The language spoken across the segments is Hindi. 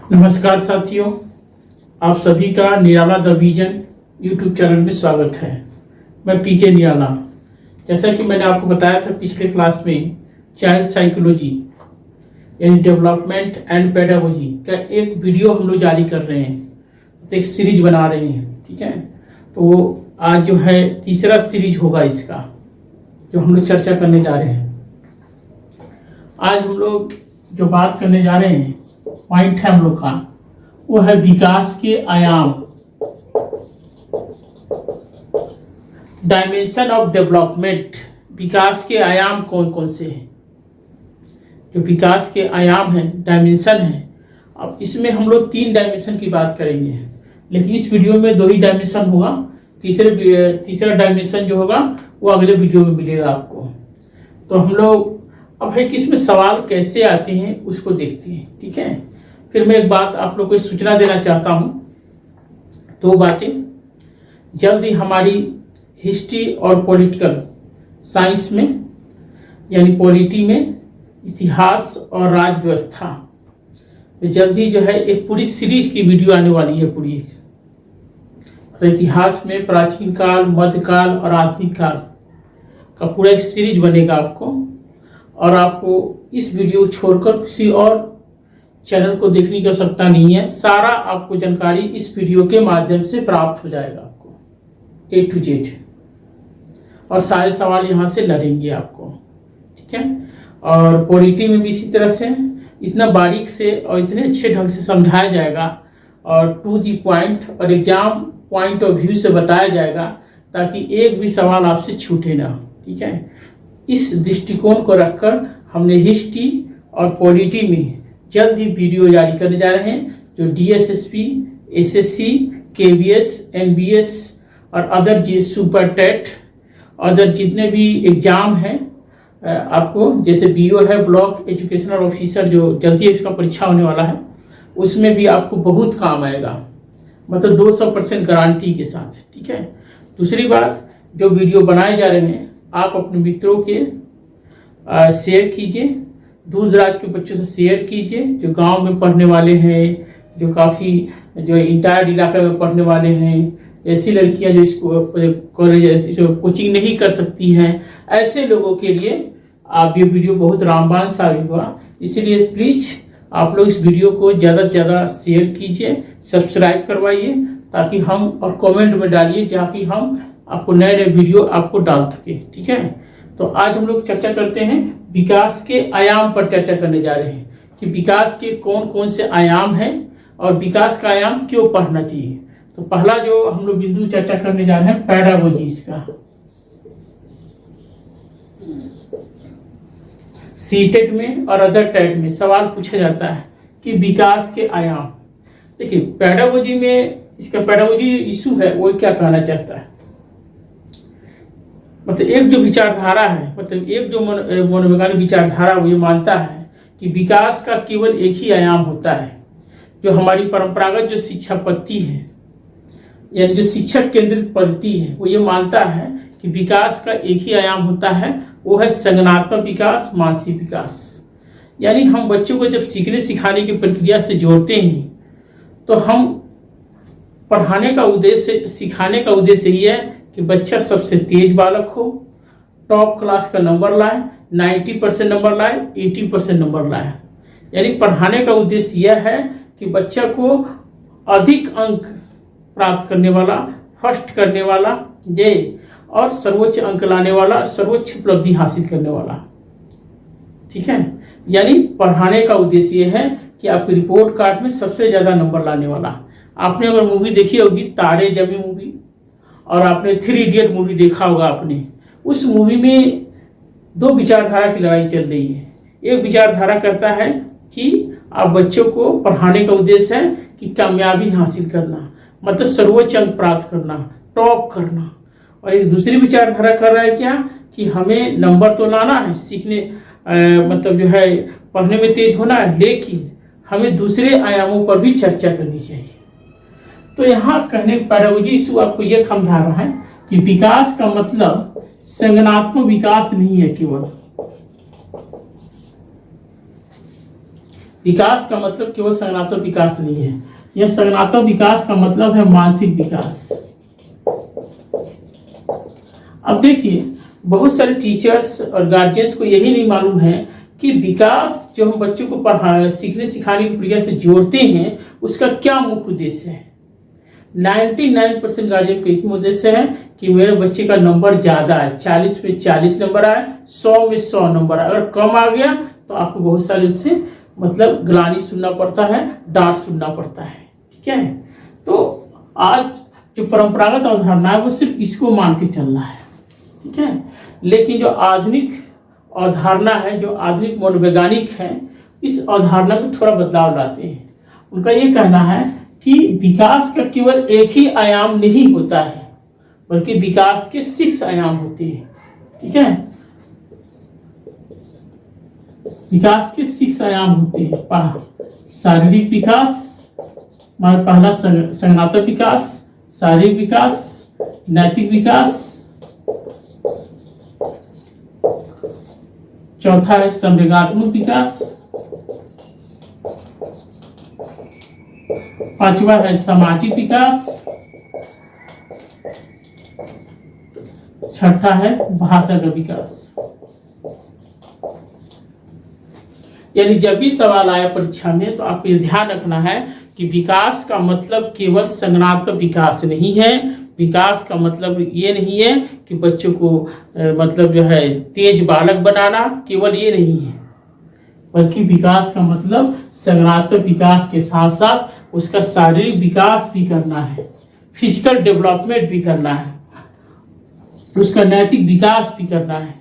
नमस्कार साथियों, आप सभी का निराला द विजन यूट्यूब चैनल में स्वागत है। मैं पीके निराला। जैसा कि मैंने आपको बताया था पिछले क्लास में, चाइल्ड साइकोलॉजी यानी डेवलपमेंट एंड पेडागोजी का एक वीडियो हम लोग जारी कर रहे हैं, तो एक सीरीज बना रहे हैं। ठीक है, तो आज जो है तीसरा सीरीज होगा इसका, जो हम लोग चर्चा करने जा रहे हैं। आज हम लोग जो बात करने जा रहे हैं, पॉइंट है हम लोग का, वो है विकास के आयाम, डायमेंशन ऑफ डेवलपमेंट। विकास के आयाम कौन कौन से हैं? जो विकास के आयाम हैं, डायमेंशन है। अब इसमें हम लोग 3 डायमेंशन की बात करेंगे, लेकिन इस वीडियो में 2 ही डायमेंशन होगा। तीसरा डायमेंशन जो होगा वो अगले वीडियो में मिलेगा आपको। तो हम लोग अब है कि इसमें सवाल कैसे आते हैं उसको देखते हैं। ठीक है, फिर मैं एक बात आप लोग को सूचना देना चाहता हूं। 2 बातें, जल्द ही हमारी हिस्ट्री और पॉलिटिकल साइंस में यानी पॉलिटी में इतिहास और राज व्यवस्था, तो जल्द ही जो है एक पूरी सीरीज की वीडियो आने वाली है। पूरी तो इतिहास में प्राचीन काल, मध्यकाल और आधुनिक काल का पूरा एक सीरीज बनेगा आपको, और आपको इस वीडियो को छोड़कर किसी और चैनल को देखने की आवश्यकता नहीं है। सारा आपको जानकारी इस वीडियो के माध्यम से प्राप्त हो जाएगा आपको, A to Z, और सारे सवाल यहाँ से लड़ेंगे आपको। ठीक है, और पॉलिटी में भी इसी तरह से इतना बारीक से और इतने अच्छे ढंग से समझाया जाएगा, और टू दी पॉइंट और एग्जाम पॉइंट ऑफ व्यू से बताया जाएगा, ताकि एक भी सवाल आपसे छूटे ना। ठीक है, इस दृष्टिकोण को रखकर हमने हिस्ट्री और पॉलिटी में जल्द ही वीडियो जारी करने जा रहे हैं, जो DSSP, SSC, KBS, NBS और अदर सुपर टेट, अदर जितने भी एग्जाम हैं आपको, जैसे BO है, ब्लॉक एजुकेशनल ऑफिसर, जो जल्दी इसका परीक्षा होने वाला है, उसमें भी आपको बहुत काम आएगा, मतलब 200% गारंटी के साथ। ठीक है, दूसरी बात, जो वीडियो बनाए जा रहे हैं आप अपने मित्रों के शेयर कीजिए, दूर दराज के बच्चों से शेयर कीजिए, जो गांव में पढ़ने वाले हैं, जो काफ़ी जो इंटायर इलाके में पढ़ने वाले हैं, ऐसी लड़कियां जो इसको कॉलेज कोचिंग नहीं कर सकती हैं, ऐसे लोगों के लिए आप ये वीडियो बहुत रामबाण साबित हुआ। इसीलिए प्लीज़ आप लोग इस वीडियो को ज़्यादा से ज़्यादा शेयर कीजिए, सब्सक्राइब करवाइए, ताकि हम, और कमेंट में डालिए, ताकि हम आपको नए नए वीडियो आपको डाल सके। ठीक है, तो आज हम लोग चर्चा करते हैं, विकास के आयाम पर चर्चा करने जा रहे हैं कि विकास के कौन कौन से आयाम हैं और विकास का आयाम क्यों पढ़ना चाहिए। तो पहला जो हम लोग बिंदु चर्चा करने जा रहे हैं, पेडागोजी। इसका सीटेट में और अदर टेट में सवाल पूछा जाता है कि विकास के आयाम। देखिए, पेडागोजी में इसका पेडागोजी इशू है, वो क्या कहना चाहता है, मतलब एक जो विचारधारा है, मतलब एक जो मनोवैज्ञानिक विचारधारा, वो ये मानता है कि विकास का केवल एक ही आयाम होता है। जो हमारी परंपरागत जो शिक्षा पद्धति है, यानी जो शिक्षक केंद्रित पद्धति है, वो ये मानता है कि विकास का एक ही आयाम होता है, वो है संज्ञानात्मक विकास, मानसिक विकास। यानी हम बच्चों को जब सीखने सिखाने की प्रक्रिया से जोड़ते हैं, तो हम पढ़ाने का उद्देश्य, सिखाने का उद्देश्य ये है कि बच्चा सबसे तेज बालक हो, टॉप क्लास का नंबर लाए, 90% नंबर लाए, 80% नंबर लाए। यानी पढ़ाने का उद्देश्य यह है कि बच्चा को अधिक अंक प्राप्त करने वाला, फर्स्ट करने वाला ये, और सर्वोच्च अंक लाने वाला, सर्वोच्च उपलब्धि हासिल करने वाला। ठीक है, यानी पढ़ाने का उद्देश्य यह है कि आपके रिपोर्ट कार्ड में सबसे ज्यादा नंबर लाने वाला। आपने अगर मूवी देखी होगी, तारे जमी मूवी, और आपने 3 इडियट मूवी देखा होगा आपने, उस मूवी में 2 विचारधारा की लड़ाई चल रही है। एक विचारधारा कहता है कि आप बच्चों को पढ़ाने का उद्देश्य है कि कामयाबी हासिल करना, मतलब सर्वोच्च अंक प्राप्त करना, टॉप करना। और एक दूसरी विचारधारा कर रहा है क्या, कि हमें नंबर तो लाना है, सीखने मतलब जो है पढ़ने में तेज होना है, लेकिन हमें दूसरे आयामों पर भी चर्चा करनी चाहिए। तो यहाँ कहने पेडागोजी इशू आपको यह समझा रहा है कि विकास का मतलब संज्ञानात्मक विकास नहीं है केवल, विकास का मतलब केवल संज्ञानात्मक विकास नहीं है, यह संज्ञानात्मक विकास का मतलब है मानसिक विकास। अब देखिए, बहुत सारे टीचर्स और गार्जियंस को यही नहीं मालूम है कि विकास जो हम बच्चों को सीखने सिखाने की प्रक्रिया से जोड़ते हैं उसका क्या मुख्य उद्देश्य है। 99% गार्जियन को एक ही उद्देश्य है कि मेरे बच्चे का नंबर ज़्यादा है, 40 में 40 नंबर आए, 100 में 100 नंबर आए। अगर कम आ गया तो आपको बहुत सारे उससे मतलब ग्लानि सुनना पड़ता है, डांट सुनना पड़ता है। ठीक है, तो आज जो परंपरागत अवधारणा है वो सिर्फ इसको मान के चलना है। ठीक है, लेकिन जो आधुनिक अवधारणा है, जो आधुनिक मनोवैज्ञानिक है, इस अवधारणा में थोड़ा बदलाव लाते हैं। उनका ये कहना है कि विकास का केवल एक ही आयाम नहीं होता है, बल्कि विकास के 6 आयाम होते हैं। ठीक है, विकास के 6 आयाम होते हैं। शारीरिक विकास, हमारा पहला संज्ञानात्मक विकास, शारीरिक विकास, नैतिक विकास, चौथा है संवेगात्मक विकास, पांचवा है सामाजिक विकास, छठा है भाषा का विकास। यानी जब भी सवाल आया परीक्षा में तो आपको ये ध्यान रखना है कि विकास का मतलब केवल संज्ञानात्मक विकास नहीं है। विकास का मतलब ये नहीं है कि बच्चों को मतलब जो है तेज बालक बनाना, केवल ये नहीं है, बल्कि विकास का मतलब संज्ञानात्मक विकास के साथ साथ उसका शारीरिक विकास भी करना है, फिजिकल डेवलपमेंट भी करना है, उसका नैतिक विकास भी करना है,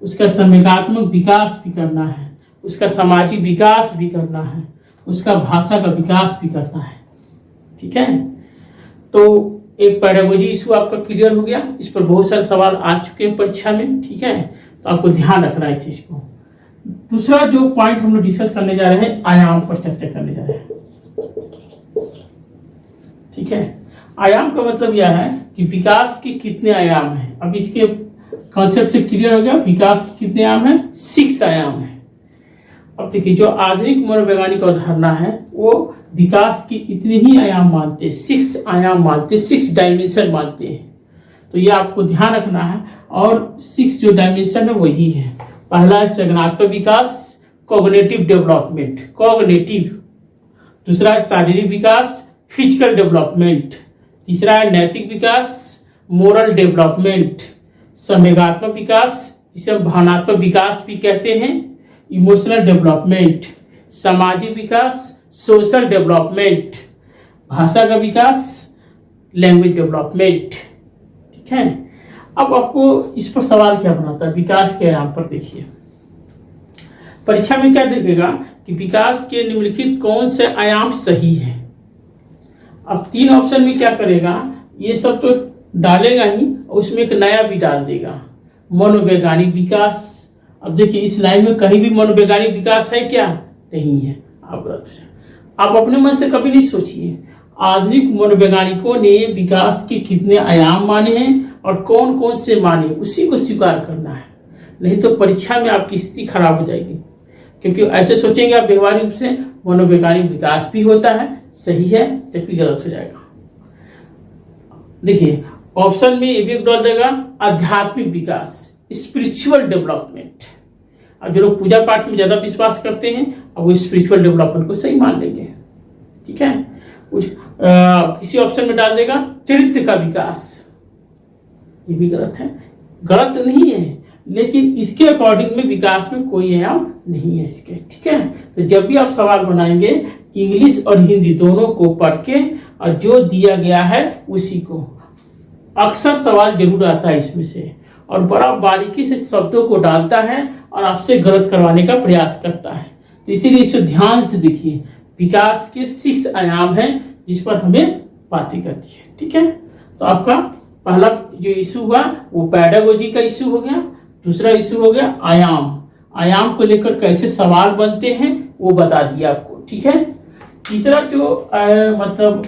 उसका संवेगात्मक विकास भी करना है, उसका सामाजिक विकास भी करना है, उसका भाषा का विकास भी करना है। ठीक है, तो एक पेडागोजी इशू आपका क्लियर हो गया। इस पर बहुत सारे सवाल आ चुके हैं परीक्षा में। ठीक है, तो आपको ध्यान रखना है इस चीज को। दूसरा जो पॉइंट हम लोग डिस्कस करने जा रहे हैं, आयाम पर चर्चा करने जा रहे हैं। ठीक है, आयाम का मतलब यह है कि विकास के कितने आयाम हैं। अब इसके कॉन्सेप्ट से क्लियर हो गया, विकास के कितने आयाम हैं, 6 आयाम हैं। अब देखिए, जो आधुनिक मनोवैज्ञानिक अवधारणा है वो विकास की इतने ही आयाम मानते हैं, 6 आयाम मानते हैं, 6 डायमेंशन मानते हैं। तो ये आपको ध्यान रखना है। और 6 जो डायमेंशन है वही है। पहला है संज्ञानात्मक विकास, कॉग्निटिव डेवलपमेंट, कॉग्निटिव। दूसरा है शारीरिक विकास, फिजिकल डेवलपमेंट। तीसरा है नैतिक विकास, मोरल डेवलपमेंट। संवेगात्मक विकास, जिसे हम भावनात्मक विकास भी कहते हैं, इमोशनल डेवलपमेंट। सामाजिक विकास, सोशल डेवलपमेंट। भाषा का विकास, लैंग्वेज डेवलपमेंट। ठीक है, अब आपको इस पर सवाल क्या बनाता है, विकास के आयाम पर देखिए। परीक्षा में क्या देखेगा कि विकास के निम्नलिखित कौन से आयाम सही है। अब 3 ऑप्शन में क्या करेगा, ये सब तो डालेगा ही, उसमें एक नया भी डाल देगा, मनोवैज्ञानिक विकास। अब देखिए, इस लाइन में कहीं भी मनोवैज्ञानिक विकास है क्या, नहीं है। आप अपने मन से कभी नहीं सोचिए आधुनिक मनोवैज्ञानिकों ने विकास के कितने आयाम माने हैं और कौन कौन से माने, उसी को स्वीकार करना है। नहीं तो परीक्षा में आपकी स्थिति खराब हो जाएगी, क्योंकि ऐसे सोचेंगे आप व्यवहारिक रूप से मनोवैज्ञानिक विकास भी होता है, सही है, जबकि गलत हो जाएगा। देखिए, ऑप्शन में ये भी डाल देगा आध्यात्मिक विकास, स्पिरिचुअल डेवलपमेंट। अब जो लोग पूजा पाठ में ज्यादा विश्वास करते हैं, अब वो स्पिरिचुअल डेवलपमेंट को सही मान लेंगे। ठीक है, किसी ऑप्शन में डाल देगा चरित्र का विकास, ये भी गलत है। गलत नहीं है, लेकिन इसके अकॉर्डिंग में विकास में कोई आयाम नहीं है इसके। ठीक है, तो जब भी आप सवाल बनाएंगे इंग्लिश और हिंदी दोनों को पढ़ के और जो दिया गया है उसी को, अक्सर सवाल जरूर आता है इसमें से, और बड़ा बारीकी से शब्दों को डालता है और आपसे गलत करवाने का प्रयास करता है। तो इसीलिए इसे ध्यान से देखिए, विकास के 6 आयाम हैं जिस पर हमें बातें करनी है। ठीक है, तो आपका पहला जो इशू हुआ वो पेडागोजी का इशू हो गया। दूसरा इशू हो गया आयाम, आयाम को लेकर कैसे सवाल बनते हैं वो बता दिया आपको। ठीक है, तीसरा जो मतलब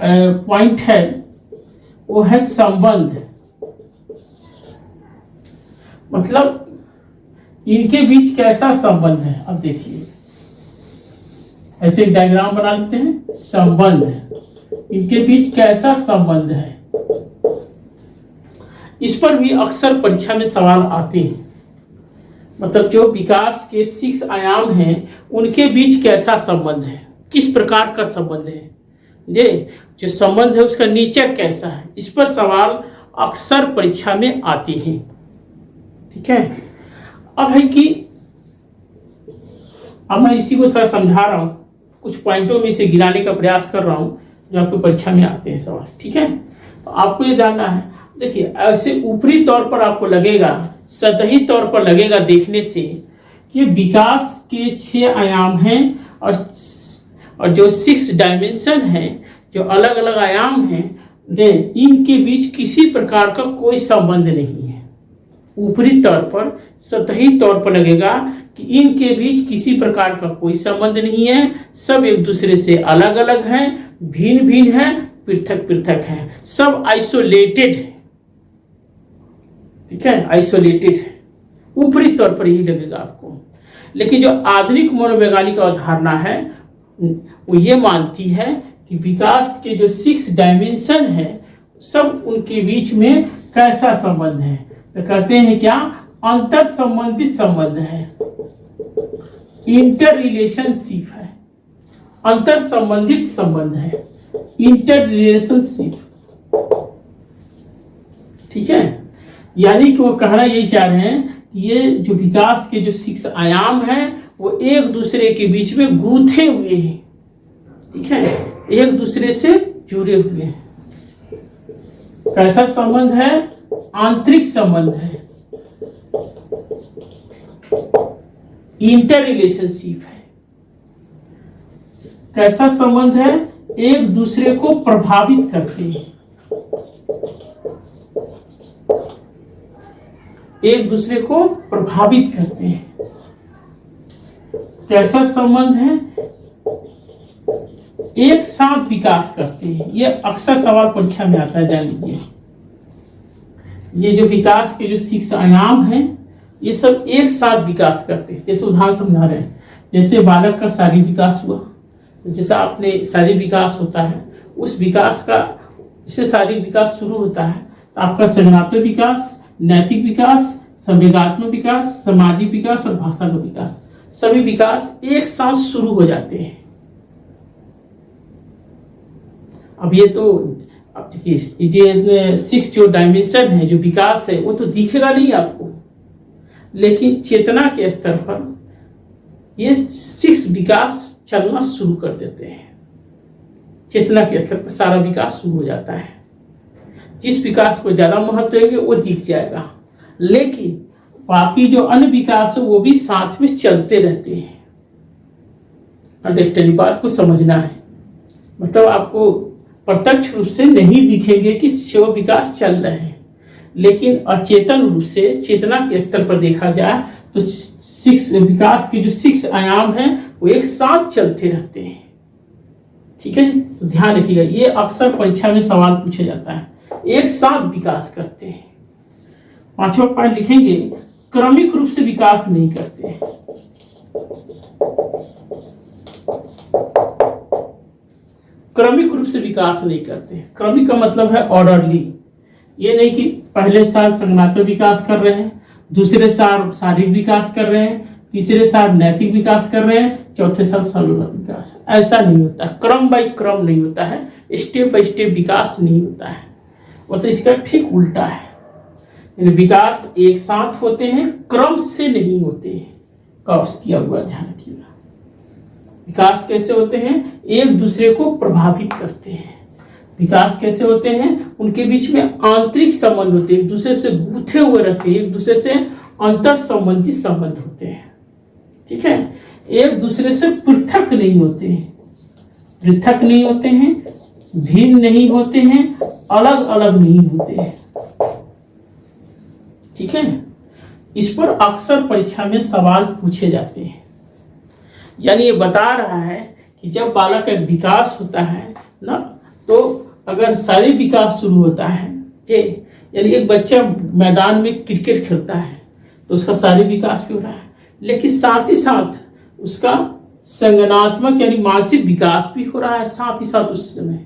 पॉइंट है वो है संबंध, मतलब इनके बीच कैसा संबंध है। अब देखिए, ऐसे एक डायग्राम बना लेते हैं। संबंध, इनके बीच कैसा संबंध है, इस पर भी अक्सर परीक्षा में सवाल आते हैं। मतलब जो विकास के 6 आयाम हैं उनके बीच कैसा संबंध है, किस प्रकार का संबंध है, ये जो संबंध है उसका नेचर कैसा है, इस पर सवाल अक्सर परीक्षा में आते हैं। ठीक है, अब है कि अब मैं इसी को सर समझा रहा हूँ, कुछ पॉइंटों में इसे गिराने का प्रयास कर रहा हूँ जो आपको परीक्षा में आते हैं सवाल। ठीक है, तो आपको ये जानना है। देखिए, ऐसे ऊपरी तौर पर आपको लगेगा, सतही तौर पर लगेगा देखने से कि विकास के 6 आयाम हैं और जो 6 डायमेंशन हैं, जो अलग अलग आयाम हैं, इनके बीच किसी प्रकार का कोई संबंध नहीं है। ऊपरी तौर पर, सतही तौर पर लगेगा कि इनके बीच किसी प्रकार का कोई संबंध नहीं है, सब एक दूसरे से अलग अलग हैं, भिन्न भिन्न हैं, पृथक पृथक हैं, सब आइसोलेटेड है। ठीक है, आइसोलेटेड है, ऊपरी तौर पर यही लगेगा आपको। लेकिन जो आधुनिक मनोवैज्ञानिक अवधारणा है वो ये मानती है कि विकास के जो 6 डायमेंशन है सब उनके बीच में कैसा संबंध है, तो कहते हैं क्या, अंतर संबंधित संबंध है, इंटर रिलेशनशिप है, अंतर संबंधित संबंध है, इंटर रिलेशनशिप। ठीक है, यानी कि वो कहना यही चाह रहे हैं कि ये जो विकास के जो 6 आयाम हैं वो एक दूसरे के बीच में गूंथे हुए हैं। ठीक है, एक दूसरे से जुड़े हुए हैं। कैसा संबंध है, आंतरिक संबंध है, इंटर रिलेशनशिप है। कैसा संबंध है, एक दूसरे को प्रभावित करते हैं, एक दूसरे को प्रभावित करते हैं। कैसा संबंध है, एक साथ विकास करते हैं। ये अक्सर सवाल परीक्षा में आता है, जान लीजिए। ये जो विकास के जो 6 आयाम हैं ये सब एक साथ विकास करते हैं। जैसे उदाहरण समझा रहे हैं, जैसे बालक का शारीरिक विकास हुआ, जैसा आपने शारीरिक विकास होता है, उस विकास का जिससे शारीरिक विकास शुरू होता है, तो आपका संज्ञानात्मक विकास, नैतिक विकास, संवेगात्मक विकास, सामाजिक विकास और भाषा का विकास, सभी विकास एक साथ शुरू हो जाते हैं। अब ये तो अब देखिए, ये 6 जो डायमेंशन है, जो विकास है, वो तो दिखेगा नहीं आपको, लेकिन चेतना के स्तर पर ये 6 विकास चलना शुरू कर देते हैं। चेतना के स्तर पर सारा विकास शुरू हो जाता है। जिस विकास को ज्यादा महत्व देंगे वो दिख जाएगा, लेकिन बाकी जो अन्य विकास है वो भी साथ में चलते रहते हैं। अंडरस्टैंडिंग, बात को समझना है। मतलब आपको प्रत्यक्ष रूप से नहीं दिखेंगे कि 6 विकास चल रहे हैं, लेकिन अचेतन रूप से चेतना के स्तर पर देखा जाए तो 6 विकास के जो 6 आयाम हैं वो एक साथ चलते रहते हैं। ठीक है, तो ध्यान रखिएगा, ये अक्सर परीक्षा में सवाल पूछा जाता है, एक साथ विकास करते हैं। 5वां पॉइंट लिखेंगे, क्रमिक रूप से विकास नहीं करते हैं। क्रमिक रूप से विकास नहीं करते। क्रमिक का मतलब है ऑर्डरली। ये नहीं कि पहले साल संज्ञानात्मक विकास कर रहे हैं, दूसरे साल शारीरिक विकास कर रहे हैं, तीसरे साल नैतिक विकास कर रहे हैं, चौथे साल संवेगात्मक विकास। ऐसा नहीं होता, क्रम बाई क्रम नहीं होता है, स्टेप बाई स्टेप विकास नहीं होता है। वो तो इसका ठीक उल्टा है। विकास एक साथ होते हैं, क्रम से नहीं होते हैं। कॉस किया हुआ, ध्यान रखिएगा। विकास कैसे होते हैं, एक दूसरे को प्रभावित करते हैं। विकास कैसे होते हैं, उनके बीच में आंतरिक संबंध होते हैं, एक दूसरे से गूंथे हुए रहते हैं, एक दूसरे से अंतर संबंधित संबंध होते हैं। ठीक है, एक दूसरे से पृथक नहीं होते हैं, पृथक नहीं होते हैं, भिन्न नहीं होते हैं, अलग अलग नहीं होते हैं। ठीक है, इस पर अक्सर परीक्षा में सवाल पूछे जाते हैं। यानी ये बता रहा है कि जब बालक का विकास होता है ना, तो अगर शारीरिक विकास शुरू होता है, यानी एक बच्चा मैदान में क्रिकेट खेलता है तो उसका शारीरिक विकास भी हो रहा है, लेकिन साथ ही साथ उसका संज्ञानात्मक यानी मानसिक विकास भी हो रहा है, साथ ही साथ उस समय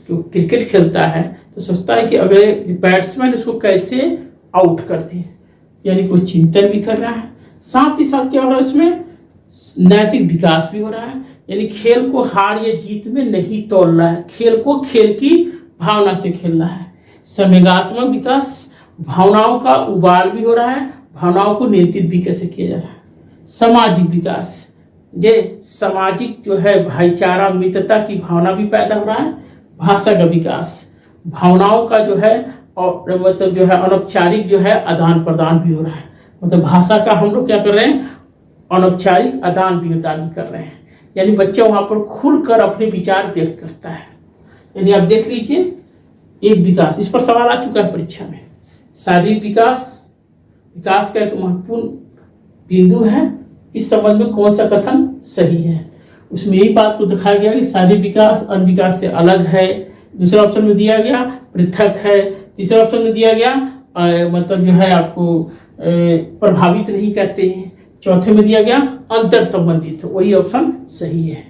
जो क्रिकेट खेलता है तो सोचता है कि अगले बैट्समैन उसको कैसे आउट करते हैं, यानी कुछ चिंतन भी कर रहा है। साथ ही साथ क्या हो रहा है, इसमें नैतिक विकास भी हो रहा है, यानी खेल को हार या जीत में नहीं तोल रहा है, खेल को खेल की भावना से खेलना है। संवेगात्मक विकास, भावनाओं का उबाल भी हो रहा है, भावनाओं को नियंत्रित भी कैसे किया जा रहा है। सामाजिक विकास, ये सामाजिक जो है भाईचारा मित्रता की भावना भी पैदा हो रहा है। भाषा का विकास, भावनाओं का जो है और मतलब जो है अनौपचारिक जो है आदान प्रदान भी हो रहा है, मतलब भाषा का हम लोग क्या कर रहे हैं, अनौपचारिक आदान प्रदान भी कर रहे हैं, यानी बच्चा वहां पर खुलकर अपने विचार व्यक्त करता है। यानी आप देख लीजिए एक विकास, इस पर सवाल आ चुका है परीक्षा में। शारीरिक विकास, विकास का एक महत्वपूर्ण बिंदु है, इस संबंध में कौन सा कथन सही है। उसमें यही बात को दिखाया गया कि शारीरिक विकास अन्य विकास से अलग है। दूसरा ऑप्शन में दिया गया पृथक है। तीसरा ऑप्शन में दिया गया मतलब जो है आपको प्रभावित नहीं करते हैं। चौथे में दिया गया अंतर संबंधित है, वही ऑप्शन सही है,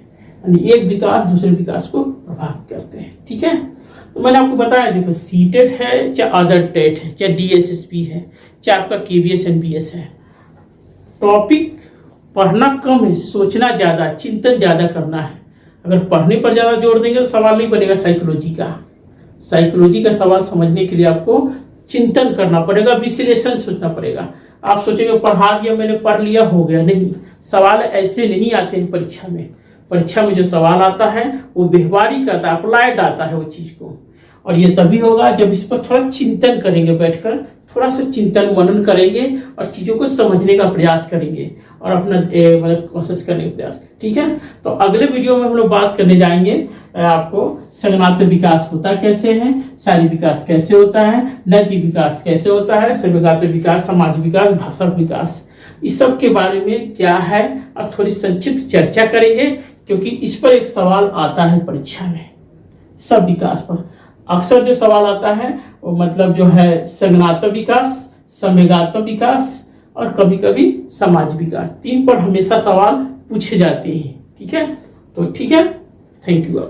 यानी एक विकास दूसरे विकास को प्रभावित करते हैं। ठीक है, तो मैंने आपको बताया, देखो सीटेट है चाहे अदर टेट है चाहे डीएसएसपी है चाहे आपका केबीएस एनबीएस है, टॉपिक पढ़ना कम है, सोचना ज्यादा, चिंतन ज्यादा करना है। अगर पढ़ने पर ज्यादा जोर देंगे तो सवाल नहीं बनेगा साइकोलॉजी का। साइकोलॉजी का सवाल समझने के लिए आपको चिंतन करना पड़ेगा, विश्लेषण सोचना पड़ेगा। आप सोचेंगे पढ़ा दिया मैंने, पढ़ लिया, हो गया, नहीं, सवाल ऐसे नहीं आते हैं परीक्षा में। परीक्षा में जो सवाल आता है वो व्यवहारिक आता है, अप्लाइड आता है वो चीज को, और ये तभी होगा जब इस पर थोड़ा चिंतन करेंगे, बैठकर थोड़ा सा चिंतन मनन करेंगे और चीजों को समझने का प्रयास करेंगे और अपना मतलब कोशिश करने का प्रयास करेंगे। ठीक है, तो अगले वीडियो में हम लोग बात करने जाएंगे आपको संज्ञानात्मक विकास होता कैसे है, शारीरिक विकास कैसे होता है, नैतिक विकास कैसे होता है, संवेगात्मक विकास, सामाजिक विकास, भाषा विकास, इस सब के बारे में क्या है और थोड़ी संक्षिप्त चर्चा करेंगे, क्योंकि इस पर एक सवाल आता है परीक्षा में। सब विकास पर अक्सर जो सवाल आता है वो मतलब जो है संज्ञानात्मक विकास, संवेगात्मक विकास और कभी कभी सामाजिक विकास, तीन पर हमेशा सवाल पूछे जाते हैं। ठीक है, तो ठीक है, थैंक यू।